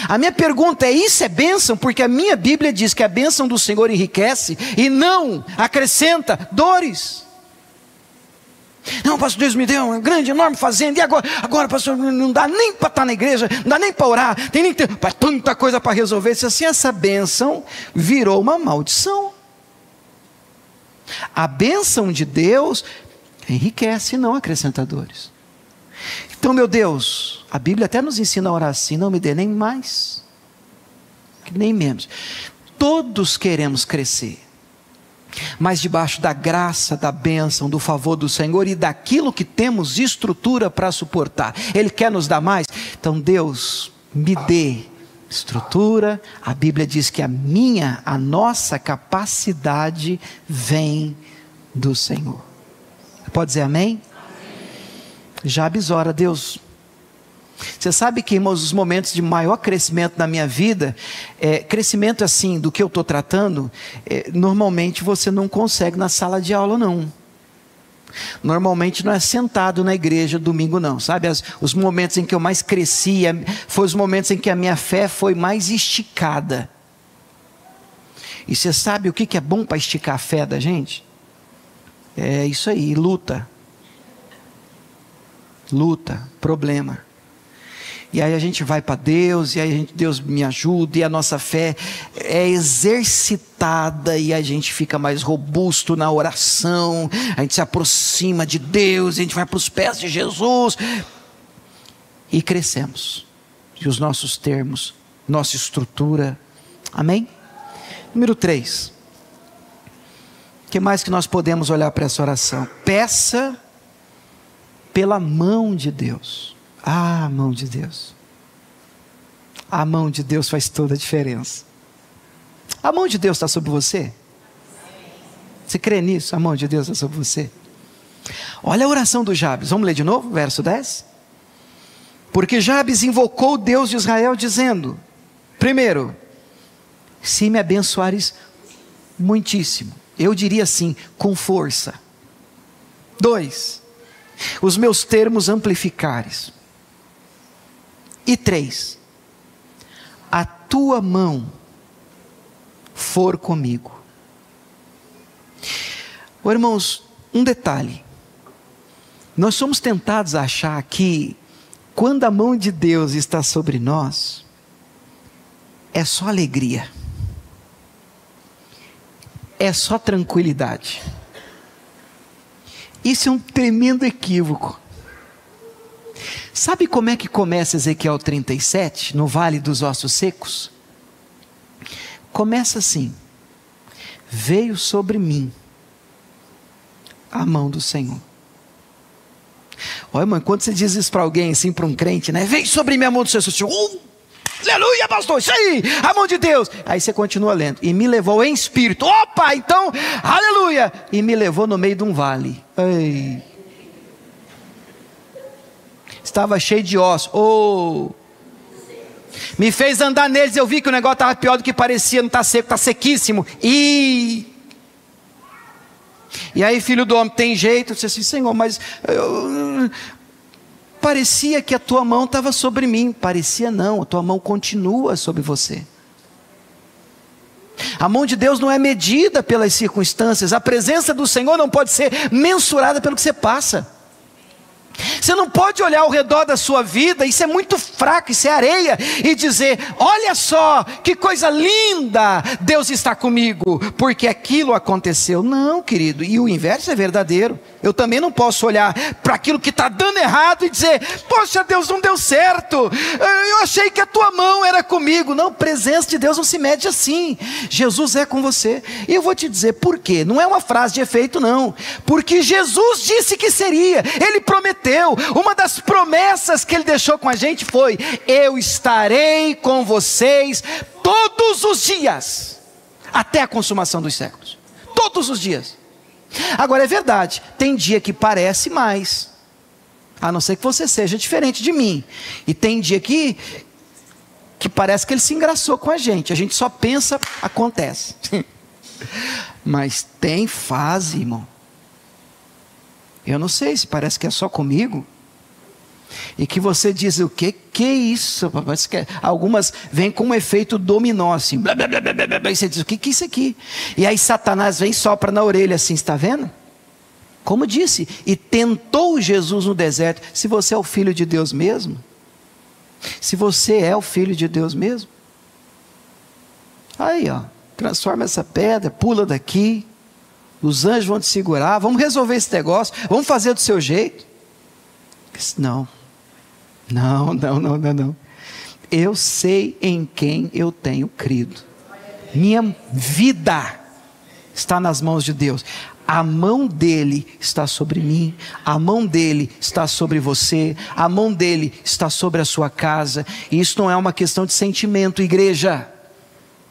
Speaker 1: A minha pergunta é: isso é bênção? Porque a minha Bíblia diz que a bênção do Senhor enriquece e não acrescenta dores. Não, pastor, Deus me deu uma grande, enorme fazenda, e agora pastor, não dá nem para estar na igreja, não dá nem para orar, tem nem tanta coisa para resolver. Se assim, essa bênção virou uma maldição. A bênção de Deus enriquece e não acrescenta dores. Então, meu Deus, a Bíblia até nos ensina a orar assim: não me dê nem mais, nem menos. Todos queremos crescer, mas debaixo da graça, da bênção, do favor do Senhor e daquilo que temos estrutura para suportar. Ele quer nos dar mais. Então, Deus, me dê estrutura. A Bíblia diz que a nossa capacidade vem do Senhor. Pode dizer amém? Jabes ora: Deus, você sabe que, irmãos, os momentos de maior crescimento na minha vida, crescimento assim, do que eu estou tratando, normalmente você não consegue na sala de aula, não. Normalmente não é sentado na igreja domingo, não, sabe? Os momentos em que eu mais cresci, foram os momentos em que a minha fé foi mais esticada. E você sabe o que é bom para esticar a fé da gente? É isso aí: luta, problema. E aí a gente vai para Deus, e aí Deus me ajuda, e a nossa fé é exercitada, e a gente fica mais robusto na oração, a gente se aproxima de Deus, a gente vai para os pés de Jesus, e crescemos, e os nossos termos, nossa estrutura, amém? Número 3, o que mais que nós podemos olhar para essa oração? Peça pela mão de Deus. A mão de Deus. A mão de Deus faz toda a diferença. A mão de Deus está sobre você? Você crê nisso? A mão de Deus está sobre você? Olha a oração do Jabes. Vamos ler de novo, verso 10. Porque Jabes invocou o Deus de Israel, dizendo: primeiro, se me abençoares muitíssimo. Eu diria assim: com força. 2, os meus termos amplificares. E 3, a tua mão for comigo. Irmãos, um detalhe: Nós somos tentados a achar que quando a mão de Deus está sobre nós, é só alegria, é só tranquilidade. Isso é um tremendo equívoco. Sabe como é que começa Ezequiel 37, no Vale dos Ossos Secos? Começa assim: veio sobre mim a mão do Senhor. Olha, irmão, quando você diz isso para alguém, assim, para um crente, né? Veio sobre mim a mão do Senhor. Aleluia, pastor, isso aí, a mão de Deus. Aí você continua lendo: e me levou em espírito. Opa, então, aleluia. E me levou no meio de um vale. Ei. Estava cheio de ossos. Oh. Me fez andar neles, eu vi que o negócio estava pior do que parecia. Não está seco, está sequíssimo. E aí, filho do homem, tem jeito? Eu disse assim: Senhor, mas parecia que a tua mão estava sobre mim. Parecia não, a tua mão continua sobre você. A mão de Deus não é medida pelas circunstâncias. A presença do Senhor não pode ser mensurada pelo que você passa. Você não pode olhar ao redor da sua vida, isso é muito fraco, isso é areia, e dizer: olha só, que coisa linda, Deus está comigo, porque aquilo aconteceu. Não, querido, e o inverso é verdadeiro. Eu também não posso olhar para aquilo que está dando errado e dizer: poxa, Deus, não deu certo, eu achei que a tua mão era comigo. Não, presença de Deus não se mede assim. Jesus é com você. E eu vou te dizer por quê. Não é uma frase de efeito, não, porque Jesus disse que seria. Ele prometeu. Uma das promessas que Ele deixou com a gente foi: eu estarei com vocês todos os dias, até a consumação dos séculos. Todos os dias. Agora é verdade, tem dia que parece mais, a não ser que você seja diferente de mim. E tem dia que parece que Ele se engraçou com a gente só pensa, acontece. Mas tem fase, irmão. Eu não sei se parece que é só comigo. E que você diz: o que é isso? Algumas vêm com um efeito dominó assim, blá, blá, blá, blá, blá, e você diz: o que é isso aqui? E aí Satanás vem e sopra na orelha assim: está vendo? Como disse, e tentou Jesus no deserto. Se você é o filho de Deus mesmo, se você é o filho de Deus mesmo, aí ó, transforma essa pedra, pula daqui, os anjos vão te segurar, vamos resolver esse negócio, vamos fazer do seu jeito. Não. Eu sei em quem eu tenho crido. Minha vida está nas mãos de Deus. A mão dele está sobre mim, a mão dele está sobre você, a mão dele está sobre a sua casa. E isso não é uma questão de sentimento, igreja.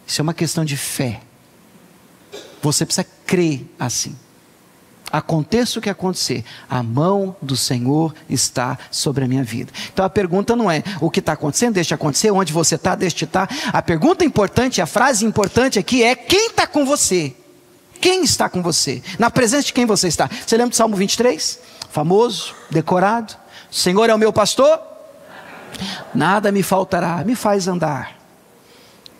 Speaker 1: Isso é uma questão de fé. Você precisa crer assim. Aconteça o que acontecer, a mão do Senhor está sobre a minha vida. Então a pergunta não é o que está acontecendo, deixa acontecer, onde você está, deixa estar. A pergunta importante, a frase importante aqui é: quem está com você? Quem está com você? Na presença de quem você está? Você lembra do Salmo 23? Famoso, decorado. O Senhor é o meu pastor, nada me faltará, me faz andar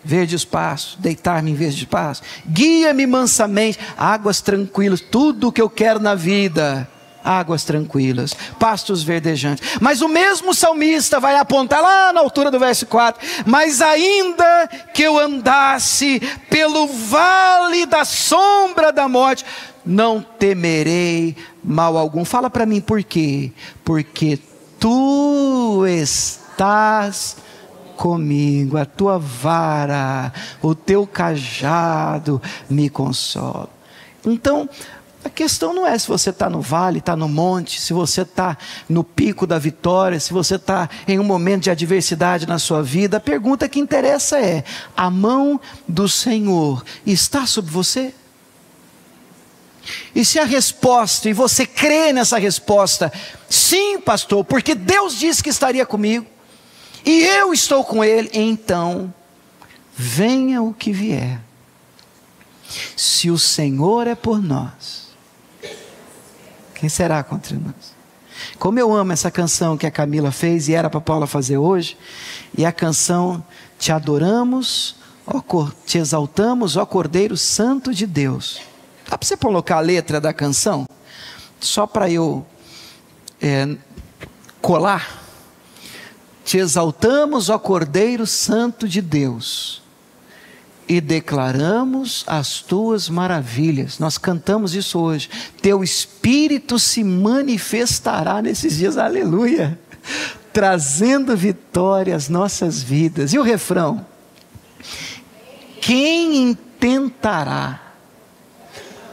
Speaker 1: verdes pastos, deitar-me em verdes pastos, guia-me mansamente, águas tranquilas. Tudo o que eu quero na vida, águas tranquilas, pastos verdejantes. Mas o mesmo salmista vai apontar lá na altura do verso 4: mas ainda que eu andasse pelo vale da sombra da morte, não temerei mal algum. Fala para mim por quê? Porque tu estás comigo, a tua vara, o teu cajado me consola. Então a questão não é se você está no vale, está no monte, se você está no pico da vitória, se você está em um momento de adversidade na sua vida. A pergunta que interessa é: a mão do Senhor está sobre você? E se a resposta, e você crê nessa resposta: sim, pastor, porque Deus disse que estaria comigo, e eu estou com Ele, então venha o que vier, se o Senhor é por nós, quem será contra nós? Como eu amo essa canção que a Camila fez, e era para a Paula fazer hoje. E a canção: te adoramos, te exaltamos, ó Cordeiro Santo de Deus. Dá para você colocar a letra da canção? Só para eu colar. Te exaltamos, ó Cordeiro Santo de Deus, e declaramos as tuas maravilhas. Nós cantamos isso hoje. Teu Espírito se manifestará nesses dias, aleluia, trazendo vitória às nossas vidas. E o refrão? Quem intentará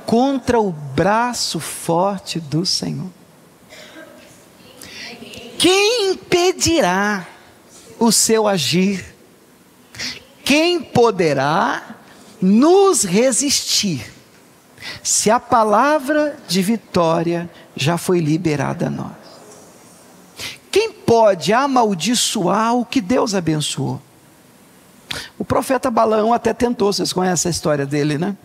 Speaker 1: contra o braço forte do Senhor? Quem impedirá o seu agir? Quem poderá nos resistir, se a palavra de vitória já foi liberada a nós? Quem pode amaldiçoar o que Deus abençoou? O profeta Balaão até tentou, vocês conhecem a história dele, né?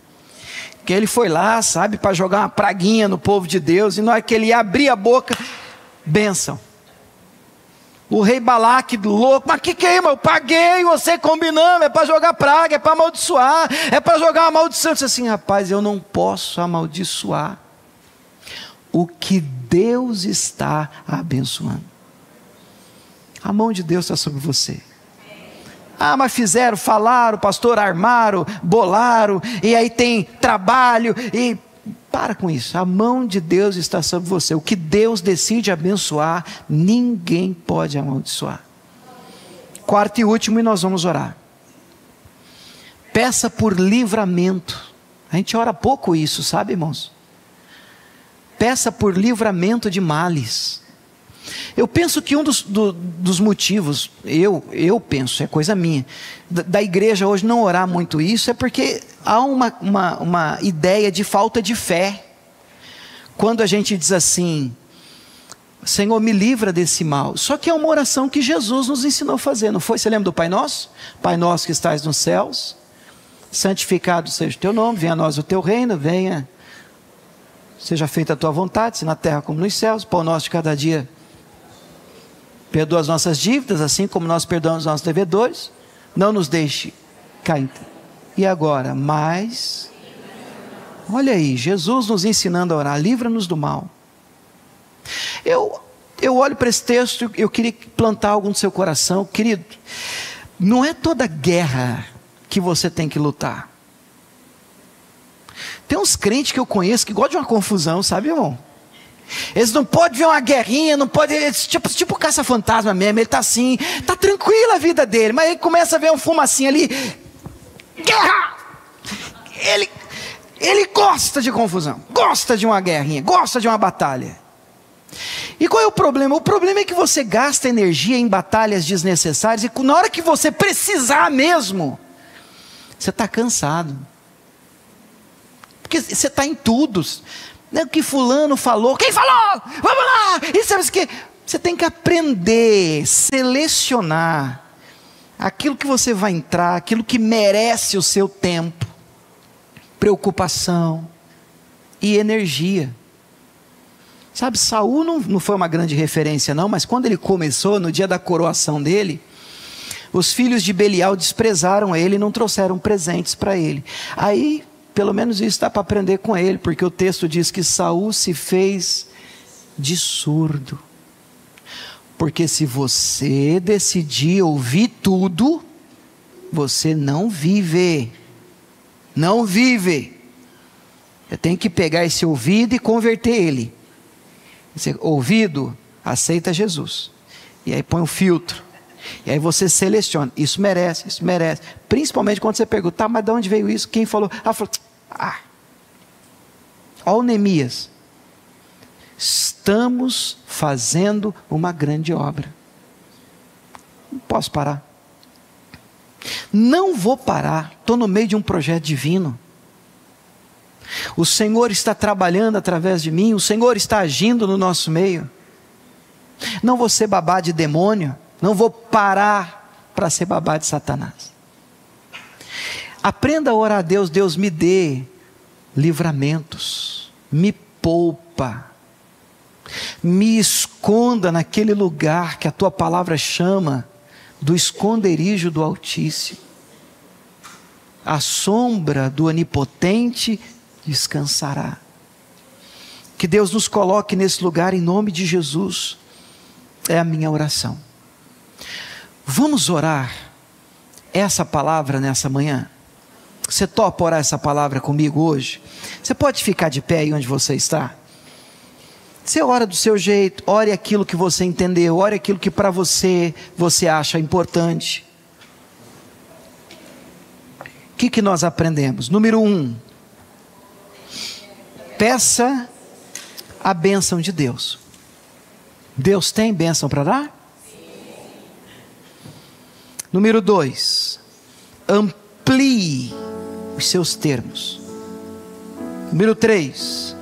Speaker 1: Que ele foi lá, sabe, para jogar uma praguinha no povo de Deus, e na hora que ele ia abrir a boca, bênção. O rei Balaque, louco, mas que é, irmão? Eu paguei, você combinando, é para jogar praga, é para amaldiçoar, é para jogar uma maldição. Eu disse assim, rapaz, eu não posso amaldiçoar o que Deus está abençoando. A mão de Deus está sobre você. Ah, mas fizeram, falaram, pastor, armaram, bolaram, e aí tem trabalho, e para com isso. A mão de Deus está sobre você. O que Deus decide abençoar, ninguém pode amaldiçoar. Quarto e último, e nós vamos orar. Peça por livramento. A gente ora pouco isso, sabe, irmãos? Peça por livramento de males. Eu penso que um dos motivos, eu penso, é coisa minha, da igreja hoje não orar muito isso, é porque há uma ideia de falta de fé. Quando a gente diz assim, Senhor, me livra desse mal. Só que é uma oração que Jesus nos ensinou a fazer, não foi? Você lembra do Pai Nosso? Pai Nosso que estás nos céus, santificado seja o teu nome, venha a nós o teu reino, seja feita a tua vontade, se na terra como nos céus. Pão nosso de cada dia, perdoa as nossas dívidas, assim como nós perdoamos os nossos devedores. Não nos deixe cair. E agora, olha aí, Jesus nos ensinando a orar, livra-nos do mal. Eu olho para esse texto, eu queria plantar algo no seu coração. Querido, não é toda guerra que você tem que lutar. Tem uns crentes que eu conheço que gostam de uma confusão, sabe, irmão? Eles não podem ver uma guerrinha, não podem, tipo caça-fantasma mesmo. Ele está assim, está tranquila a vida dele, mas ele começa a ver um fumacinho ali, guerra! Ele gosta de confusão, gosta de uma guerrinha, gosta de uma batalha. E qual é o problema? O problema é que você gasta energia em batalhas desnecessárias, e na hora que você precisar mesmo, você está cansado, porque você está em tudo. O que fulano falou, quem falou? Vamos lá! E sabe o que? Você tem que aprender, selecionar aquilo que você vai entrar, aquilo que merece o seu tempo, preocupação e energia. Sabe, Saul não foi uma grande referência não, mas quando ele começou, no dia da coroação dele, os filhos de Belial desprezaram ele e não trouxeram presentes para ele. Aí, pelo menos isso dá para aprender com ele, porque o texto diz que Saul se fez de surdo. Porque se você decidir ouvir tudo, você não vive. Não vive. Você tem que pegar esse ouvido e converter ele. Esse ouvido, aceita Jesus. E aí põe um filtro. E aí você seleciona, isso merece, isso merece. Principalmente quando você pergunta, tá, mas de onde veio isso? Quem falou? Ó o Neemias. Estamos fazendo uma grande obra. Não posso parar. Não vou parar, estou no meio de um projeto divino. O Senhor está trabalhando através de mim, o Senhor está agindo no nosso meio. Não vou ser babá de demônio, não vou parar para ser babá de Satanás. Aprenda a orar a Deus, Deus me dê livramentos, me poupa, me esconda naquele lugar que a tua palavra chama do esconderijo do Altíssimo. A sombra do Onipotente descansará. Que Deus nos coloque nesse lugar em nome de Jesus. É a minha oração. Vamos orar essa palavra nessa manhã? Você topa orar essa palavra comigo hoje? Você pode ficar de pé aí onde você está? Você ora do seu jeito, ore aquilo que você entendeu, ore aquilo que para você acha importante. O que nós aprendemos? Número 1, peça a bênção de Deus. Deus tem bênção para dar? Número 2, amplie os seus termos. Número 3,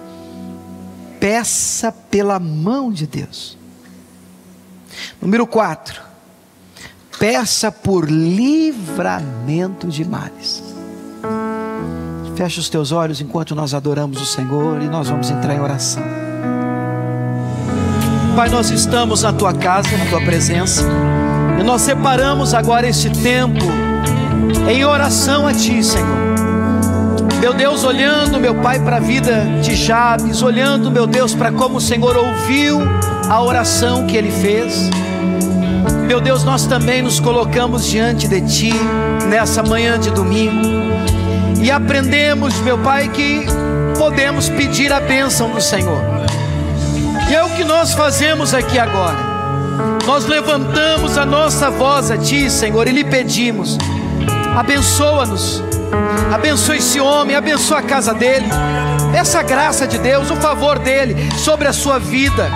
Speaker 1: peça pela mão de Deus. Número 4, peça por livramento de males. Fecha os teus olhos enquanto nós adoramos o Senhor e nós vamos entrar em oração. Pai, nós estamos na Tua casa, na Tua presença, e nós separamos agora esse tempo em oração a Ti, Senhor. Meu Deus, olhando, meu Pai, para a vida de Jabes, olhando, meu Deus, para como o Senhor ouviu a oração que ele fez. Meu Deus, nós também nos colocamos diante de Ti nessa manhã de domingo e aprendemos, meu Pai, que podemos pedir a bênção do Senhor. E é o que nós fazemos aqui agora. Nós levantamos a nossa voz a Ti, Senhor, e lhe pedimos: abençoa-nos, abençoa esse homem, abençoa a casa dele, essa graça de Deus, o favor dele sobre a sua vida,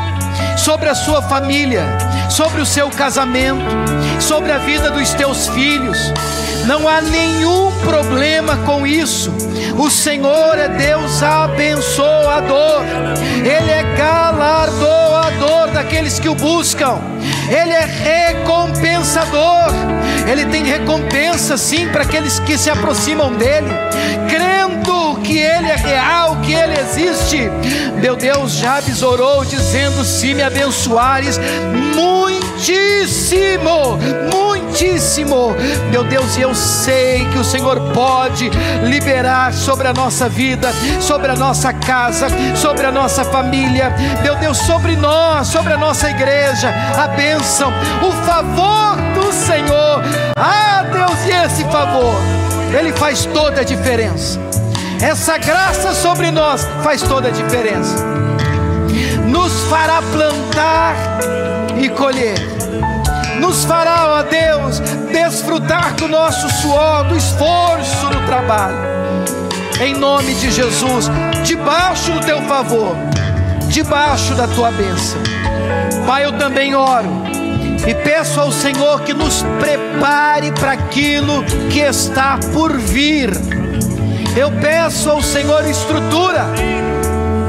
Speaker 1: sobre a sua família, sobre o seu casamento, sobre a vida dos teus filhos. Não há nenhum problema com isso. O Senhor é Deus abençoador, Ele é galardoador daqueles que o buscam, Ele é recompensador. Ele tem recompensa sim para aqueles que se aproximam dEle, crendo que Ele é real, que Ele existe. Meu Deus, Jabes orou dizendo: se me abençoares muitíssimo, muitíssimo. Meu Deus, e eu sei que o Senhor pode liberar sobre a nossa vida, sobre a nossa casa, sobre a nossa família, meu Deus, sobre nós, sobre a nossa igreja, a bênção, o favor do Senhor. Ah, Deus, e esse favor, Ele faz toda a diferença. Essa graça sobre nós faz toda a diferença. Nos fará plantar e colher, nos fará, ó Deus, desfrutar do nosso suor, do esforço no trabalho. Em nome de Jesus, debaixo do Teu favor, debaixo da Tua bênção. Pai, eu também oro e peço ao Senhor que nos prepare para aquilo que está por vir. Eu peço ao Senhor estrutura,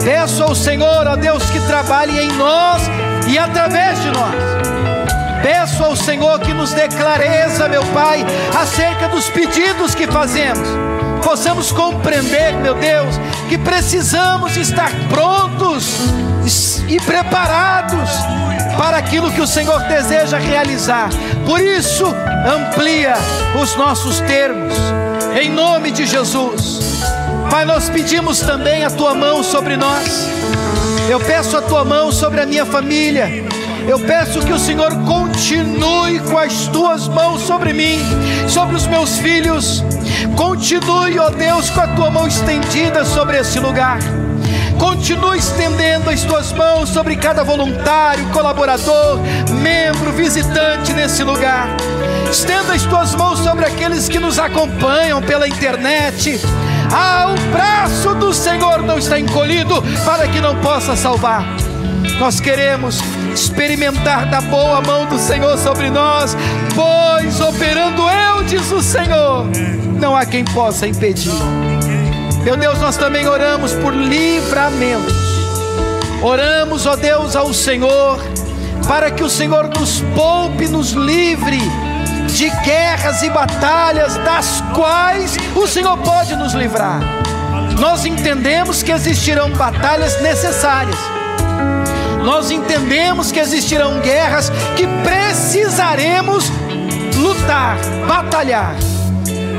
Speaker 1: peço ao Senhor, ó Deus, que trabalhe em nós e através de nós. Peço ao Senhor que nos dê clareza, meu Pai, acerca dos pedidos que fazemos. Possamos compreender, meu Deus, que precisamos estar prontos e preparados para aquilo que o Senhor deseja realizar. Por isso, amplia os nossos termos, em nome de Jesus. Pai, nós pedimos também a Tua mão sobre nós. Eu peço a Tua mão sobre a minha família. Eu peço que o Senhor continue com as Tuas mãos sobre mim, sobre os meus filhos. Continue, ó Deus, com a Tua mão estendida sobre esse lugar. Continue estendendo as Tuas mãos sobre cada voluntário, colaborador, membro, visitante nesse lugar. Estenda as Tuas mãos sobre aqueles que nos acompanham pela internet. Ah, o braço do Senhor não está encolhido para que não possa salvar. Nós queremos experimentar da boa mão do Senhor sobre nós, pois operando eu, diz o Senhor, não há quem possa impedir. Meu Deus, nós também oramos por livramentos. Oramos, ó Deus, ao Senhor, para que o Senhor nos poupe, nos livre de guerras e batalhas das quais o Senhor pode nos livrar. Nós entendemos que existirão batalhas necessárias. Nós entendemos que existirão guerras que precisaremos lutar, batalhar.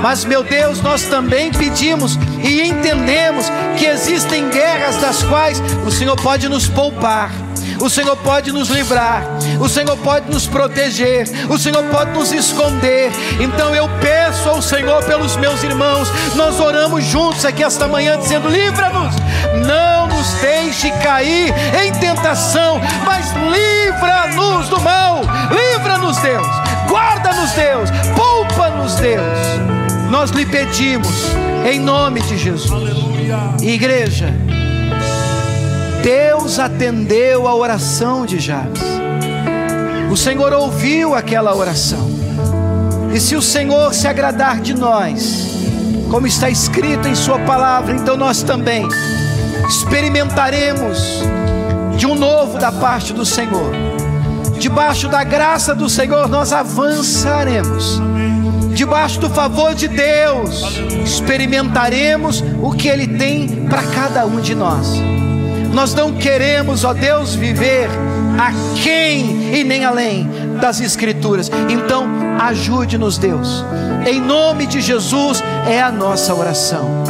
Speaker 1: Mas, meu Deus, nós também pedimos e entendemos que existem guerras mas das quais o Senhor pode nos poupar, o Senhor pode nos livrar, o Senhor pode nos proteger, o Senhor pode nos esconder. Então eu peço ao Senhor pelos meus irmãos. Nós oramos juntos aqui esta manhã dizendo: livra-nos, não nos deixe cair em tentação, mas livra-nos do mal. Livra-nos, Deus, guarda-nos, Deus, poupa-nos, Deus. Nós lhe pedimos em nome de Jesus. Aleluia. Igreja, Deus atendeu a oração de Jabes. O Senhor ouviu aquela oração. E se o Senhor se agradar de nós, como está escrito em sua palavra, então nós também experimentaremos de um novo da parte do Senhor. Debaixo da graça do Senhor nós avançaremos. Debaixo do favor de Deus experimentaremos o que Ele tem para cada um de nós. Nós não queremos, ó Deus, viver aquém e nem além das Escrituras. Então ajude-nos, Deus, em nome de Jesus é a nossa oração.